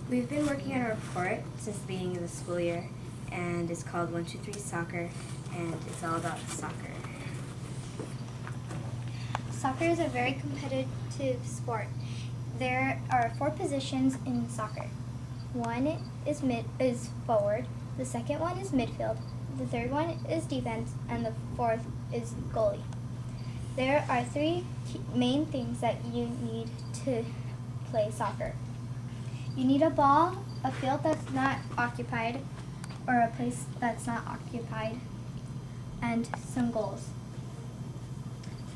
We've been working on a report since the beginning of the school year, and it's called 123 Soccer, and it's all about soccer. Soccer is a very competitive sport. There are 4 positions in soccer. One is forward, the second one is midfield, the third one is defense, and the fourth is goalie. There are 3 main things that you need to play soccer. You need a ball, a field that's not occupied, or a place that's not occupied, and some goals.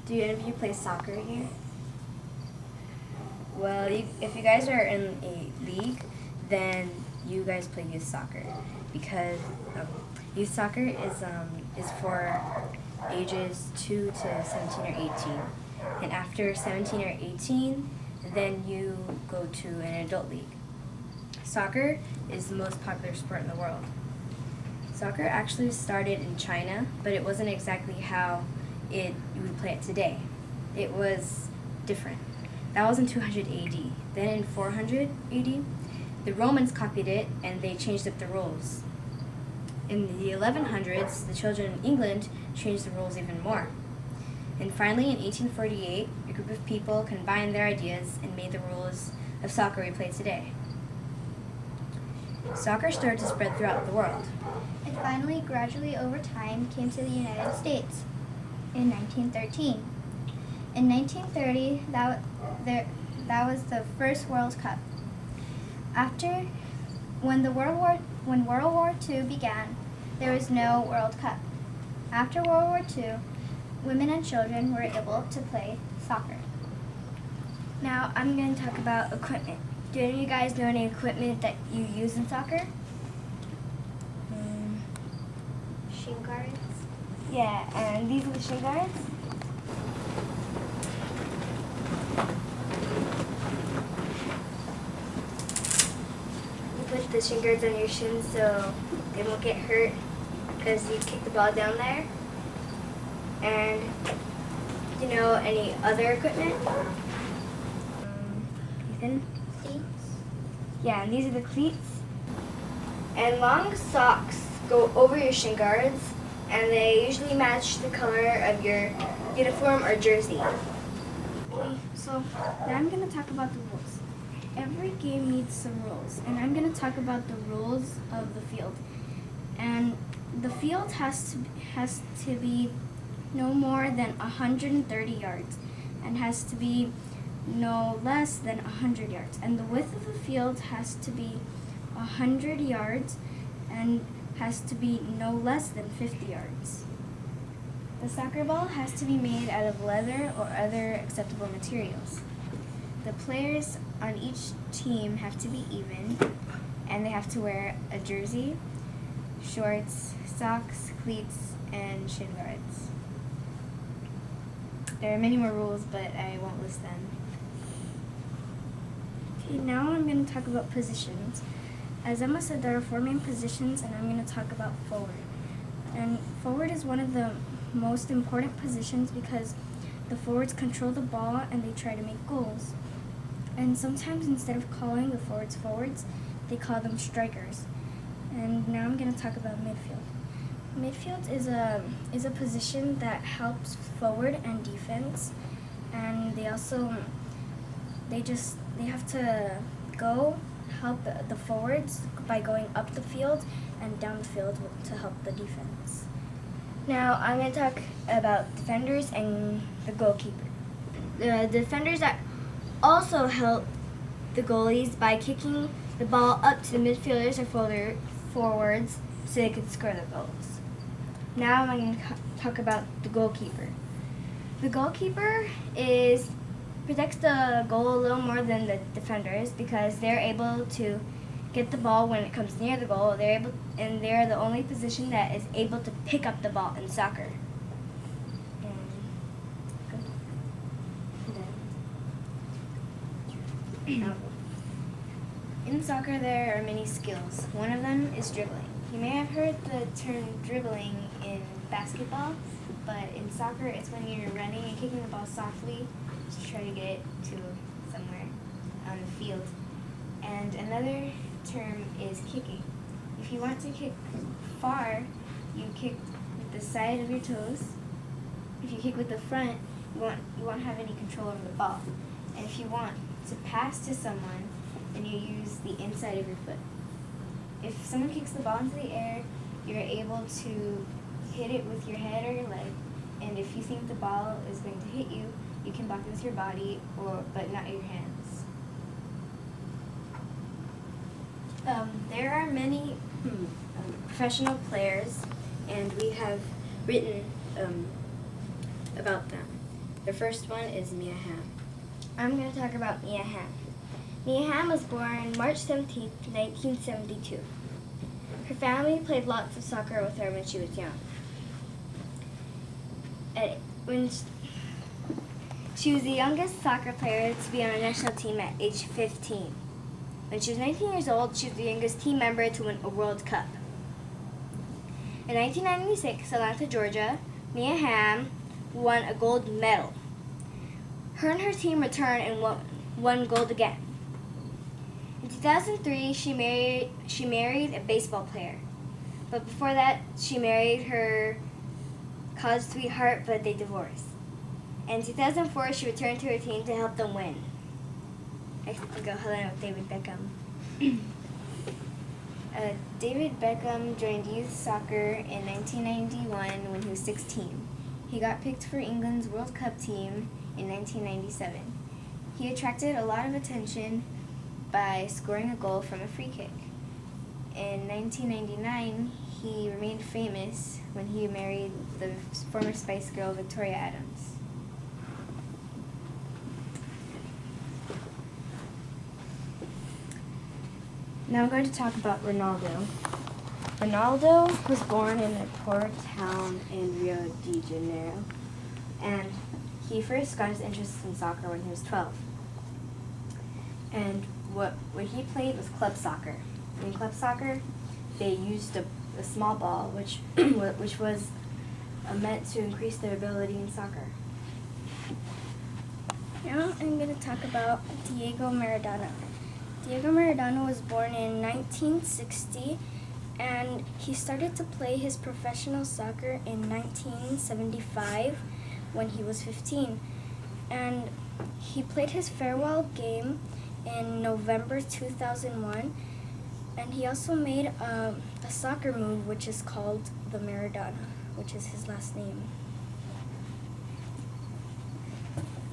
Do any of you play soccer here? Well, if you guys are in a league, then you guys play youth soccer, because youth soccer is for ages 2 to 17 or 18. And after 17 or 18, then you go to an adult league. Soccer is the most popular sport in the world. Soccer actually started in China, but it wasn't exactly how you would play it today. It was different. That was in 200 AD. Then in 400 AD, the Romans copied it and they changed up the rules. In the 1100s, the children in England changed the rules even more. And finally, in 1848, a group of people combined their ideas and made the rules of soccer we play today. Soccer started to spread throughout the world. It finally, gradually over time, came to the United States in 1913. In 1930, that was the first World Cup. When World War II began, there was no World Cup. After World War II, women and children were able to play soccer. Now I'm going to talk about equipment. Do any of you guys know any equipment that you use in soccer? Shin guards. Yeah, and these are the shin guards. You put the shin guards on your shins so they won't get hurt because you kick the ball down there. And do you know any other equipment? Ethan? Cleats. Yeah, and these are the cleats. And long socks go over your shin guards, and they usually match the color of your uniform or jersey. Okay, so now I'm going to talk about the rules. Every game needs some rules, and I'm going to talk about the rules of the field. And the field has to be no more than 130 yards, and has to be no less than 100 yards. And the width of the field has to be 100 yards and has to be no less than 50 yards. The soccer ball has to be made out of leather or other acceptable materials. The players on each team have to be even, and they have to wear a jersey, shorts, socks, cleats, and shin guards. There are many more rules, but I won't list them. Okay, now I'm going to talk about positions. As Emma said, there are 4 main positions, and I'm going to talk about forward. And forward is one of the most important positions because the forwards control the ball and they try to make goals. And sometimes instead of calling the forwards, they call them strikers. And now I'm going to talk about midfield. Midfield is a position that helps forward and defense, and they have to go help the forwards by going up the field and down the field to help the defense. Now I'm going to talk about defenders and the goalkeeper. The defenders that also help the goalies by kicking the ball up to the midfielders or forwards so they could score the goals. Now I'm going to talk about the goalkeeper. The goalkeeper protects the goal a little more than the defenders because they're able to get the ball when it comes near the goal. They're the only position that is able to pick up the ball in soccer. In soccer, there are many skills. One of them is dribbling. You may have heard the term dribbling in basketball, but in soccer, it's when you're running and kicking the ball softly to try to get it to somewhere on the field. And another term is kicking. If you want to kick far, you kick with the side of your toes. If you kick with the front, you won't have any control over the ball. And if you want to pass to someone, then you use the inside of your foot. If someone kicks the ball into the air, you're able to hit it with your head or your leg. And if you think the ball is going to hit you, you can block it with your body, but not your hands. There are many professional players, and we have written about them. The first one is Mia Hamm. I'm going to talk about Mia Hamm. Mia Hamm was born March 17, 1972. Her family played lots of soccer with her when she was young. She was the youngest soccer player to be on a national team at age 15. When she was 19 years old, she was the youngest team member to win a World Cup. In 1996, Atlanta, Georgia, Mia Hamm won a gold medal. Her and her team returned and won gold again. In 2003, she married a baseball player. But before that, she married her college sweetheart, but they divorced. In 2004, she returned to her team to help them win. I can go Helena with David Beckham. David Beckham joined youth soccer in 1991 when he was 16. He got picked for England's World Cup team in 1997. He attracted a lot of attention by scoring a goal from a free kick. In 1999, he remained famous when he married the former Spice Girl Victoria Adams. Now I'm going to talk about Ronaldo. Ronaldo was born in a poor town in Rio de Janeiro, and he first got his interest in soccer when he was 12. And what he played was club soccer. In club soccer, they used a small ball, which was meant to increase their ability in soccer. Now I'm going to talk about Diego Maradona. Diego Maradona was born in 1960, and he started to play his professional soccer in 1975 when he was 15. And he played his farewell game in November 2001, and he also made a soccer move which is called the Maradona, which is his last name.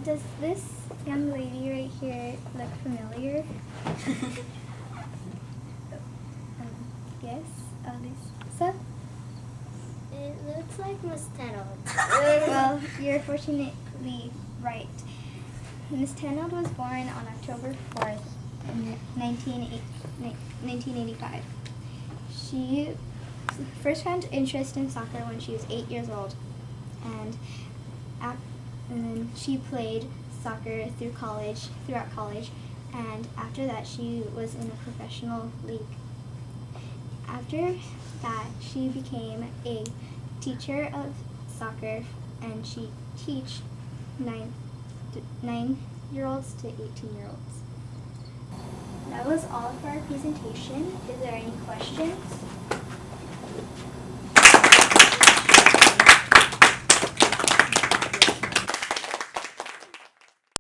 Does this young lady right here look familiar? Yes, Alisa? It looks like Miss Tenold. Well, you're fortunately right. Miss Tenold was born on October 4th, 1985. She first found interest in soccer when she was 8 years old, and then she played soccer throughout college, and after that she was in a professional league. After that, she became a teacher of soccer, and she teach 9-year-olds to 18-year-olds. That was all for our presentation. Is there any questions?